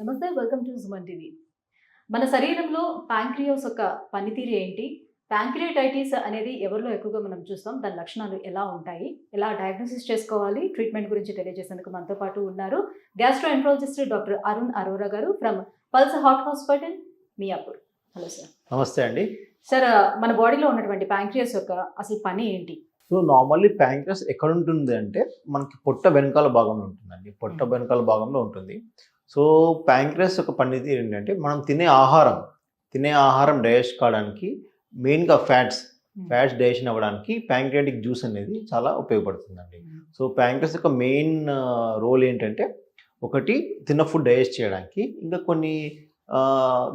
నమస్తే. Welcome to Suman TV. మన శరీరంలో ప్యాంక్రియాస్ యొక్క పనితీరు ఏంటి? ప్యాంక్రియాటైటిస్ అనేది ఎవరిలో ఎక్కువగా మనం చూస్తాం. దాని లక్షణాలు ఎలా ఉంటాయి? ఎలా డయాగ్నోసిస్ చేసుకోవాలి? ట్రీట్మెంట్ గురించి తెలియజేసేందుకు మనతో పాటు ఉన్నారు గ్యాస్ట్రోఎంట్రాలజిస్ట్ డాక్టర్ అరుణ్ అరోరా గారు from pulse heart hospital, Miyapur. Hello sir. నమస్తే అండి. సార్, మన బాడీలో ఉన్నటువంటి ప్యాంక్రియాస్ యొక్క అసలు పని ఏంటి? సో నార్మల్లీ ప్యాంక్రియాస్ ఎక్కడ ఉంటుంది అంటే మనకి పొట్ట వెనకాల భాగంలో ఉంటుందండి. పొట్ట వెనకాల భాగంలో ఉంటుంది. సో ప్యాంక్రియాస్ యొక్క పనితీరు ఏంటంటే మనం తినే ఆహారం డైజెస్ట్ కావడానికి మెయిన్గా ఫ్యాట్స్ డైజెషన్ అవ్వడానికి ప్యాంక్రియాటిక్ జ్యూస్ అనేది చాలా ఉపయోగపడుతుందండి. సో ప్యాంక్రియాస్ యొక్క మెయిన్ రోల్ ఏంటంటే ఒకటి తిన్న ఫుడ్ డైజెస్ట్ చేయడానికి, ఇంకా కొన్ని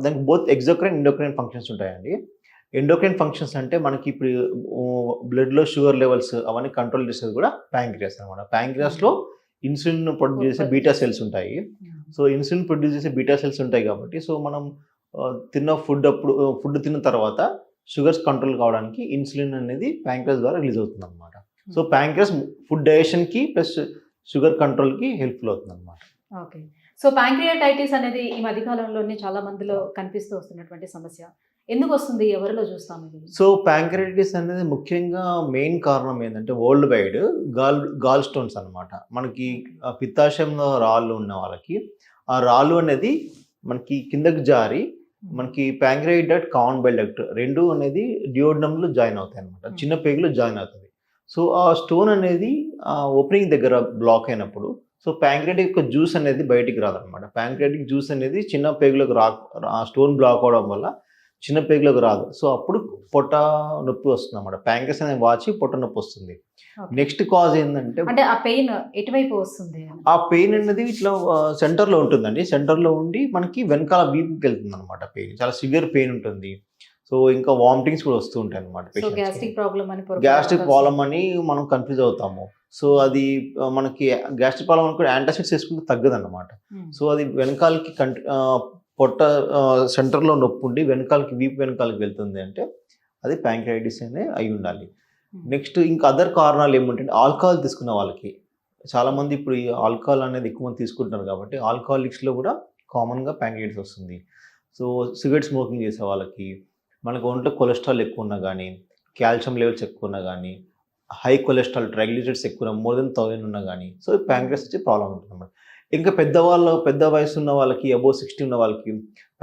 దానికి బోత్ ఎగ్జోక్రైన్ ఎండోక్రైన్ ఫంక్షన్స్ ఉంటాయండి. ఎండోక్రైన్ ఫంక్షన్స్ అంటే మనకి ఇప్పుడు బ్లడ్లో షుగర్ లెవెల్స్ అవన్నీ కంట్రోల్ చేసేది కూడా ప్యాంక్రియాస్ అనమాట. ప్యాంక్రియాస్లో ఇన్సులిన్ ప్రొడ్యూస్ చేసే బీటా సెల్స్ ఉంటాయి. సో ఇన్సులిన్ ప్రొడ్యూస్ చేసే బీటా సెల్స్ ఉంటాయి కాబట్టి సో మనం తిన్న ఫుడ్ తిన్న తర్వాత షుగర్స్ కంట్రోల్ కావడానికి ఇన్సులిన్ అనేది ప్యాంక్రియాస్ ద్వారా రిలీజ్ అవుతుంది అనమాట. సో ప్యాంక్రియాస్ ఫుడ్ డైజెషన్కి ప్లస్ షుగర్ కంట్రోల్కి హెల్ప్ఫుల్ అవుతుంది అనమాట. ఓకే. సో ప్యాంక్రియాటైటిస్ అనేది ఈ మధ్యకాలంలోనే చాలా మందిలో కనిపిస్తూ వస్తున్నటువంటి సమస్య. ఎందుకు వస్తుంది? ఎవరిలో చూస్తాం ఇది? సో ప్యాంక్రియాటిస్ అనేది ముఖ్యంగా మెయిన్ కారణం ఏంటంటే వరల్డ్ వైడ్ గాల్ స్టోన్స్ అనమాట. మనకి పిత్తాశయంలో రాళ్ళు ఉన్న వాళ్ళకి ఆ రాళ్ళు అనేది మనకి కిందకి జారి మనకి pancreatic duct, common bile duct రెండు అనేది డియోడనంలో జాయిన్ అవుతాయి అనమాట. చిన్న పేగులో జాయిన్ అవుతుంది. సో ఆ స్టోన్ అనేది ఓపెనింగ్ దగ్గర బ్లాక్ అయినప్పుడు సో ప్యాంక్రియాటిక్ యొక్క జ్యూస్ అనేది బయటికి రాదనమాట. ప్యాంక్రియాటిక్ జ్యూస్ అనేది చిన్న పేగులోకి ఆ స్టోన్ బ్లాక్ అవడం వల్ల చిన్న పేగులోకి రాదు. సో అప్పుడు పొట్ట నొప్పి వస్తుంది అన్నమాట. ప్యాంక్రియాస్ అనేది వాచి పొట్ట నొప్పి వస్తుంది. నెక్స్ట్ కాజ్ ఏంటంటే అంటే ఆ పెయిన్ ఎటువైపు వస్తుంది? ఆ పెయిన్ అనేది ఇట్లా సెంటర్లో ఉంటుందండి. సెంటర్లో ఉండి మనకి వెనకాల వీపుకి వెళ్తుంది అనమాట. పెయిన్ చాలా సివియర్ పెయిన్ ఉంటుంది. సో ఇంకా వామిటింగ్స్ కూడా వస్తూ ఉంటాయి అనమాట. గ్యాస్ట్రిక్ ప్రాబ్లం అని మనం కన్ఫ్యూజ్ అవుతాము. సో అది మనకి గ్యాస్ట్రిక్ ప్రాబ్లం కూడా యాంటాసిడ్స్ వేసుకుంటే తగ్గదు అనమాట. సో అది వెనకాలకి పొట్ట సెంటర్లో నొప్పి ఉండి వెనకాలకి వీపు వెనకాలకి వెళ్తుంది అంటే అది ప్యాంక్రియాటిస్ అనే అయి ఉండాలి. నెక్స్ట్ ఇంకా అదర్ కారణాలు ఏమంటే ఆల్కహాల్ తీసుకున్న వాళ్ళకి చాలామంది ఇప్పుడు ఈ ఆల్కహాల్ అనేది ఎక్కువ మంది తీసుకుంటున్నారు కాబట్టి ఆల్కహాలిక్స్లో కూడా కామన్గా ప్యాంక్రియాటిస్ వస్తుంది. సో సిగరెట్ స్మోకింగ్ చేసే వాళ్ళకి, మనకు ఒంట్లో కొలెస్ట్రాల్ ఎక్కువ ఉన్నా కానీ, కాల్షియం లెవెల్స్ ఎక్కువ ఉన్నా కానీ, హై కొలెస్ట్రాల్ ట్రైగ్లిసరైడ్స్ ఎక్కువ మోర్ దెన్ 1000 ఉన్నా కానీ సో ప్యాంక్రియాస్ వచ్చే ప్రాబ్లం ఉంటుంది అన్నమాట. ఇంకా పెద్ద వయసు ఉన్న వాళ్ళకి, అబోవ్ 60 ఉన్న వాళ్ళకి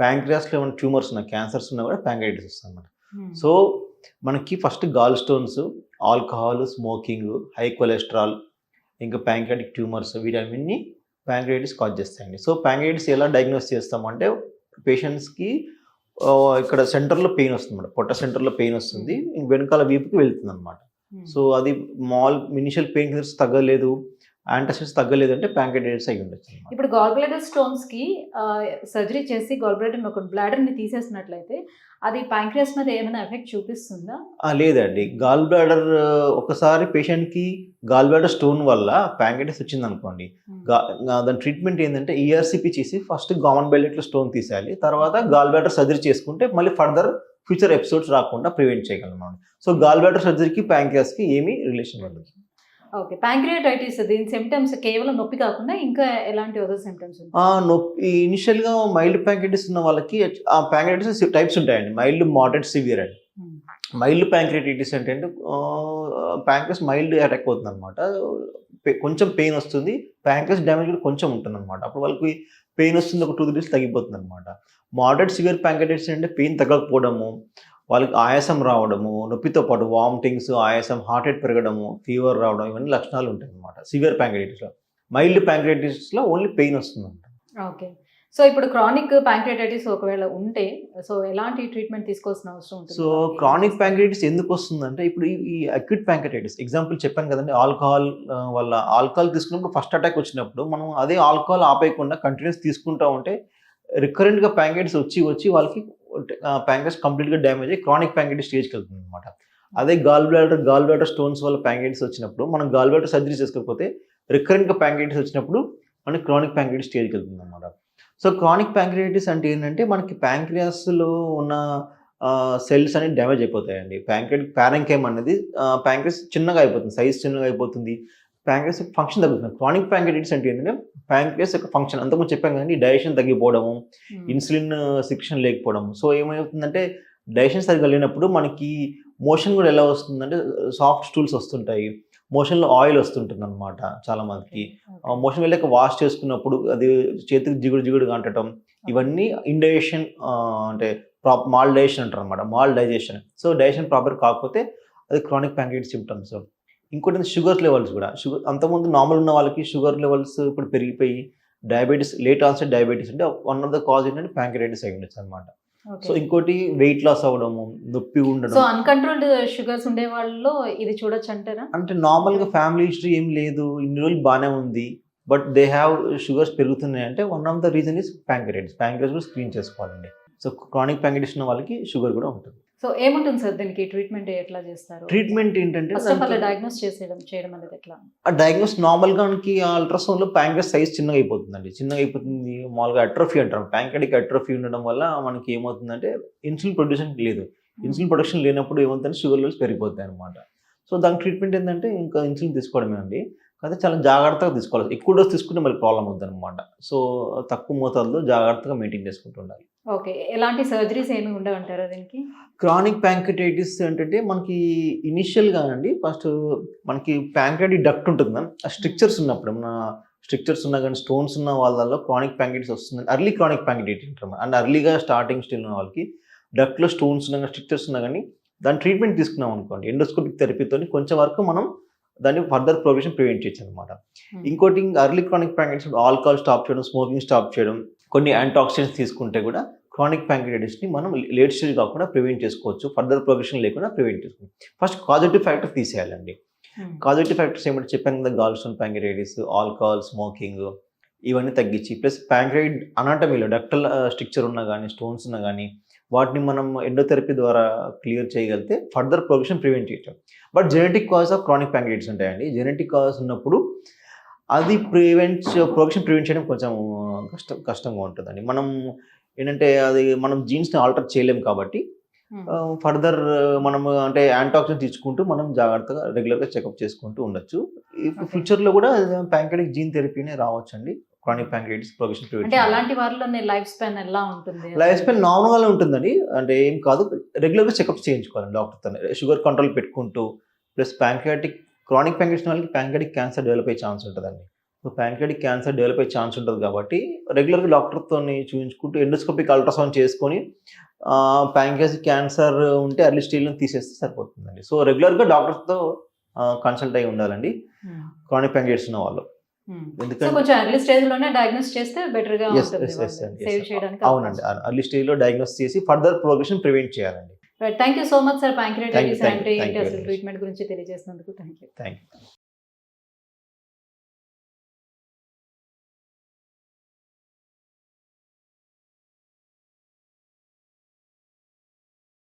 ప్యాంక్రియాస్లో ఏమైనా ట్యూమర్స్ ఉన్నా, క్యాన్సర్స్ ఉన్నా కూడా ప్యాంక్రియాటిస్ వస్తుంది అన్నమాట. సో మనకి first gall stones, alcohol, smoking, high cholesterol, ఇంకా ప్యాంక్రియాటిక్ ట్యూమర్స్ వీటన్ని ప్యాంక్రియాటిస్ కాజ్ చేస్తాయండి. సో ప్యాంక్రియాటిస్ ఎలా డయాగ్నోస్ చేస్తామంటే పేషెంట్స్కి ఇక్కడ సెంటర్లో పెయిన్ వస్తుంది అన్నమాట. పొట్ట సెంటర్లో పెయిన్ వస్తుంది, వెనకాల వీపుకి వెళ్తుంది అనమాట. సో అది ఇనిషియల్ పెయిన్ కిల్లర్స్ తగ్గలేదు, యాంటాసిడ్స్ తగ్గలేదు అంటే ప్యాంక్రియాటిస్ అయి ఉండొచ్చు. ఇప్పుడు గాల్ బ్లాడర్ స్టోన్స్ కి సర్జరీ చేసి గాల్ బ్లాడర్ ని తీసేసినట్లయితే అది ప్యాంక్రియాస్ మీద ఏమైనా ఎఫెక్ట్ చూపిస్తుందా? లేదండి. గాల్ బ్లాడర్ ఒకసారి పేషెంట్కి గాల్ బ్లాడర్ స్టోన్ వల్ల ప్యాంక్రియాటిస్ వచ్చింది అనుకోండి, దాని ట్రీట్మెంట్ ఏంటంటే ఈఆర్సిపి చేసి ఫస్ట్ కామన్ బైల్ డక్ట్లో స్టోన్ తీసేయాలి. తర్వాత గాల్ బ్లాడర్ సర్జరీ చేసుకుంటే మళ్ళీ ఫర్దర్ ఫ్యూచర్ ఎపిసోడ్స్ రాకుండా ప్రివెంట్ చేయగలం. సో గాల్ బ్లాడర్ సర్జరీకి ప్యాంక్రియాస్కి ఏమీ రిలేషన్ ఉండదు. ఓకే. ప్యాంక్రియాటైటిస్ దీని సిమ్టమ్స్ కేవలం నొప్పి కాకుండా ఇంకా ఎలాంటి అదర్ సిమ్టమ్స్ ఉంటాయి? నొప్పి ఇనిషియల్గా మైల్డ్ ప్యాంక్రియాటిస్ ఉన్న వాళ్ళకి ఆ ప్యాంక్రియాటిస్ టైప్స్ ఉంటాయండి. మైల్డ్, మోడరేట్, సివియర్ అండి. మైల్డ్ ప్యాంక్రియాటిస్ అంటే ప్యాంక్రియాస్ మైల్డ్ అటాక్ అవుతుంది అనమాట. కొంచెం పెయిన్ వస్తుంది, ప్యాంక్రియాస్ డ్యామేజ్ కూడా కొంచెం ఉంటుంది అనమాట. అప్పుడు వాళ్ళకి పెయిన్ వస్తుంది, ఒక 2-3 days తగ్గిపోతుంది అనమాట. మోడరేట్, సివియర్ ప్యాంక్రియాటిస్ అంటే పెయిన్ తగ్గకపోవడము, వాళ్ళకి ఆయాసం రావడము, నొప్పితో పాటు వామిటింగ్స్, ఆయాసం, హార్ట్ రేట్ పెరగడము, ఫీవర్ రావడం, ఇవన్నీ లక్షణాలు ఉంటాయి అన్నమాట సివియర్ ప్యాంక్రియాటిస్లో. మైల్డ్ ప్యాంక్రియాటిస్లో ఓన్లీ పెయిన్ వస్తుందంట. ఓకే. సో ఇప్పుడు క్రానిక్ ప్యాంక్రియాటైటిస్ ఒకవేళ ఉంటే సో ఎలాంటి ట్రీట్మెంట్ తీసుకోవాల్సిన అవసరం ఉంటుంది? సో క్రానిక్ ప్యాంక్రియాటిస్ ఎందుకు వస్తుందంటే ఇప్పుడు ఈ అక్యూట్ ప్యాంక్రియాటిస్ ఎగ్జాంపుల్ చెప్పాను కదండి, ఆల్కహాల్ వల్ల. ఆల్కహాల్ తీసుకున్నప్పుడు ఫస్ట్ అటాక్ వచ్చినప్పుడు మనం అదే ఆల్కహాల్ ఆపేయకుండా కంటిన్యూస్ తీసుకుంటూ ఉంటే రికరెంట్గా ప్యాంక్రియాటిస్ వచ్చి వాళ్ళకి ప్యాంక్రియాస్ కంప్లీట్గా డ్యామేజ్ అయ్యి క్రానిక్ ప్యాంక్రియాటిస్ స్టేజ్కి వెళ్తుంది అనమాట. అదే గాల్ బ్లాడర్ స్టోన్స్ వల్ల ప్యాంక్రియాటిస్ వచ్చినప్పుడు మనం గాల్ బ్లాడర్ సర్జరీ చేసుకోకపోతే రికరెంట్గా ప్యాంక్రియాటిస్ వచ్చినప్పుడు మనకి క్రానిక్ ప్యాంక్రియాటిస్ స్టేజ్కి వెళ్తుంది అనమాట. సో క్రానిక్ ప్యాంక్రియాటిస్ అంటే ఏంటంటే మనకి ప్యాంక్రియాస్లో ఉన్న సెల్స్ అనేవి డ్యామేజ్ అయిపోతాయండి. ప్యాంక్రియాటిక్ ప్యారెంకైమ్ అనేది ప్యాంక్రియాస్ చిన్నగా అయిపోతుంది, సైజ్ చిన్నగా అయిపోతుంది. ప్యాంక్రియాస్ ఫంక్షన్ తగ్గుతుంది. క్రానిక్ ప్యాంక్రియాటిస్ అంటే ఏంటంటే ప్యాంక్రియాస్ యొక్క ఫంక్షన్ అంతకుముందు చెప్పాం కదండి, డైజెషన్ తగ్గిపోవడము, ఇన్సులిన్ సెక్షన్ లేకపోవడం. సో ఏమవుతుందంటే డైజెషన్ సరిగ్గా లేనప్పుడు మనకి మోషన్ కూడా ఎలా వస్తుందంటే సాఫ్ట్ స్టూల్స్ వస్తుంటాయి, మోషన్లో ఆయిల్ వస్తుంటుంది అనమాట చాలా మందికి. మోషన్ వెళ్ళాక వాష్ చేసుకున్నప్పుడు అది చేతికి జిగుడుగా అంటటం, ఇవన్నీ ఇండైజెషన్ అంటే మాల్ డైజెషన్ అంటారు అనమాట, mall digestion. So digestion proper కాకపోతే అది క్రానిక్ ప్యాంక్రియాటిస్ సిమ్టమ్స్. ఇంకోటి షుగర్ లెవెల్స్ కూడా, షుగర్ అంతకుముందు నార్మల్ ఉన్న వాళ్ళకి షుగర్ లెవెల్స్ ఇప్పుడు పెరిగిపోయి డయాబెటీస్, లేట్ ఆన్సెట్ డయాబెటీస్ అంటే వన్ ఆఫ్ ద కాజ్ ఏంటంటే ప్యాంక్రియాటిస్ అయి ఉండొచ్చు అనమాట. సో ఇంకోటి వెయిట్ లాస్ అవ్వడము, నొప్పి ఉండడం. సో అన్కంట్రోల్డ్ షుగర్స్ ఉండే వాళ్ళలో ఇది చూడొచ్చు అంటారా? అంటే నార్మల్గా ఫ్యామిలీ హిస్టరీ ఏం లేదు, ఇన్ని రోజులు బాగానే ఉంది, బట్ దే హ్యావ్ షుగర్స్ పెరుగుతున్నాయి అంటే one of the reason is pancreatitis. Pancreas కూడా స్క్రీన్ చేసుకోవాలండి. సో క్రానిక్ ప్యాంక్రియాటిస్ ఉన్న వాళ్ళకి షుగర్ కూడా ఉంటుంది. సో ఏముంటుంది సార్ దీనికి ట్రీట్మెంట్ ఎట్లా చేస్తారు? ట్రీట్మెంట్ ఏంటంటే డయాగ్నోస్ చేయడం అనేది ఎట్లా? ఆ డయాగ్నోస్ నార్మల్గా అల్ట్రాసౌండ్ లో ప్యాంక్రియాస్ సైజ్ చిన్నగా అయిపోతుందండి. చిన్నగా అయిపోతుంది, మామూలుగా అట్రోఫీ అంటారు. ప్యాంక్రియాటిక్ అట్రోఫీ ఉండడం వల్ల మనకి ఏమవుతుందంటే ఇన్సులిన్ ప్రొడ్యూషన్ లేదు. ఇన్సులిన్ ప్రొడక్షన్ లేనప్పుడు ఏమవుతుందంటే షుగర్ లెవెల్స్ పెరిగిపోతాయి అనమాట. సో దానికి ట్రీట్మెంట్ ఏంటంటే ఇంకా ఇన్సులిన్ తీసుకోవడమే అండి. కానీ చాలా జాగ్రత్తగా తీసుకోవాలి. ఎక్కువ డోస్ తీసుకుంటే మళ్ళీ ప్రాబ్లం అవుతుంది అనమాట. సో తక్కువ మోతాదులో జాగ్రత్తగా మెయింటైన్ చేసుకుంటూ ఉండాలి. ఓకే, ఎలాంటి సర్జరీస్ ఏమి ఉండవంటారా దీనికి? క్రానిక్ ప్యాంక్రియాటిస్ అంటే మనకి ఇనిషియల్గా అండి ఫస్ట్ మనకి ప్యాంక్రియాటిక్ డక్ట్ ఉంటుంది మ్యామ్. ఆ స్ట్రిక్చర్స్ ఉన్నప్పుడు మన స్ట్రిక్చర్స్ ఉన్నా కానీ స్టోన్స్ ఉన్న వాళ్ళలో క్రానిక్ ప్యాంక్రియాటిస్ వస్తుంది. అర్లీ క్రానిక్ ప్యాంక్రియాటిస్ అంటారు. అండ్ అర్లీగా స్టార్టింగ్ స్టేజ్ ఉన్న వాళ్ళకి డక్ట్లో స్టోన్స్ ఉన్నా కానీ స్ట్రిక్చర్స్ ఉన్నా కానీ దాని ట్రీట్మెంట్ తీసుకున్నాం అనుకోండి, ఎండోస్కోపిక్ థెరపీతో కొంచెం వరకు మనం దాన్ని ఫర్దర్ ప్రోగ్రెషన్ ప్రివెంట్ చేయొచ్చు అనమాట. ఇంకోటి early chronic pancreatitis alcohol stop చేయడం, స్మోకింగ్ స్టాప్ చేయడం, కొన్ని యాంటీఆక్సిడెంట్స్ తీసుకుంటే కూడా క్రానిక్ ప్యాంక్రియాటిస్ని మనం లేట్ స్టేజ్ కాకుండా ప్రివెంట్ చేసుకోవచ్చు, ఫర్దర్ ప్రోగ్రెషన్ లేకుండా ప్రివెంట్ చేసుకోవచ్చు. ఫస్ట్ కాజేటివ్ ఫ్యాక్టర్ తీసేయాలండి. కాజేటివ్ ఫ్యాక్టర్స్ ఏమంటే చెప్పాను కదా, gall stone pancreatitis, alcohol, smoking, ఇవన్నీ తగ్గించి ప్లస్ ప్యాంక్రియాటిడ్ అనాటమీలో డక్టల్ స్ట్రక్చర్ ఉన్నా కానీ స్టోన్స్ ఉన్నా కానీ వాటిని మనం ఎండోథెరపీ ద్వారా క్లియర్ చేయగలిగితే ఫర్దర్ ప్రోగ్రెషన్ ప్రివెంట్ చేయొచ్చు. But genetic cause of chronic pancreatitis ఉంటాయండి. జెనెటిక్ కాజ్ ఉన్నప్పుడు అది ప్రోగ్రెషన్ ప్రివెంట్ చేయడం కొంచెం కష్టంగా ఉంటుందండి. మనం ఏంటంటే అది మనం జీన్స్ని ఆల్టర్ చేయలేము కాబట్టి ఫర్దర్ మనం అంటే యాంటాక్సిడెంట్ తీసుకుంటూ మనం జాగ్రత్తగా రెగ్యులర్గా చెకప్ చేసుకుంటూ ఉండొచ్చు. ఫ్యూచర్లో కూడా ప్యాంక్రియాటిక్ జీన్ థెరపీనే రావచ్చండి. Chronic pancreatitis progression prevent. అంటే అలాంటి వారిలో లైఫ్ స్పాన్ ఎలా ఉంటుంది? లైఫ్ స్పాన్ నార్మల్గానే ఉంటుందండి. అంటే ఏం కాదు, రెగ్యులర్గా చెకప్ చేయించుకోవాలండి డాక్టర్తో. షుగర్ కంట్రోల్ పెట్టుకుంటూ ప్లస్ ప్యాంక్రియాటిక్ క్రానిక్ ప్యాంక్రియాటిస్ వాళ్ళకి ప్యాంక్రియాటిక్ క్యాన్సర్ డెవలప్ అయ్యే ఛాన్స్ ఉంటుందండి. సో ప్యాంక్రియాటిక్ క్యాన్సర్ డెవలప్ అయ్యే ఛాన్స్ ఉంటుంది కాబట్టి రెగ్యులర్గా డాక్టర్తో చూపించుకుంటూ ఎండోస్కోపిక్ అల్ట్రాసౌండ్ చేసుకొని ప్యాంక్రియాటిక్ క్యాన్సర్ ఉంటే అర్లీ స్టేజ్లో తీసేస్తే సరిపోతుందండి. సో రెగ్యులర్గా డాక్టర్తో కన్సల్ట్ అయి ఉండాలండి క్రానిక్ ప్యాంక్రియాటిస్ ఉన్న వాళ్ళు. ఎందుకంటే కొంచెం ఎర్లీ స్టేజ్ లోనే డయాగ్నోస్ చేస్తే బెటర్ గా ఉంటుంది, సేవ్ చేయడానికి. అవునండి, ఎర్లీ స్టేజ్ లో డయాగ్నోస్ చేసి ఫర్దర్ ప్రోగ్రెషన్ ప్రివెంట్ చేయాలండి. Thank you so much sir, pancreatitis అంటే ఏంటి అసలు ట్రీట్మెంట్ గురించి తెలియజేసినందుకు థ్యాంక్ యూ.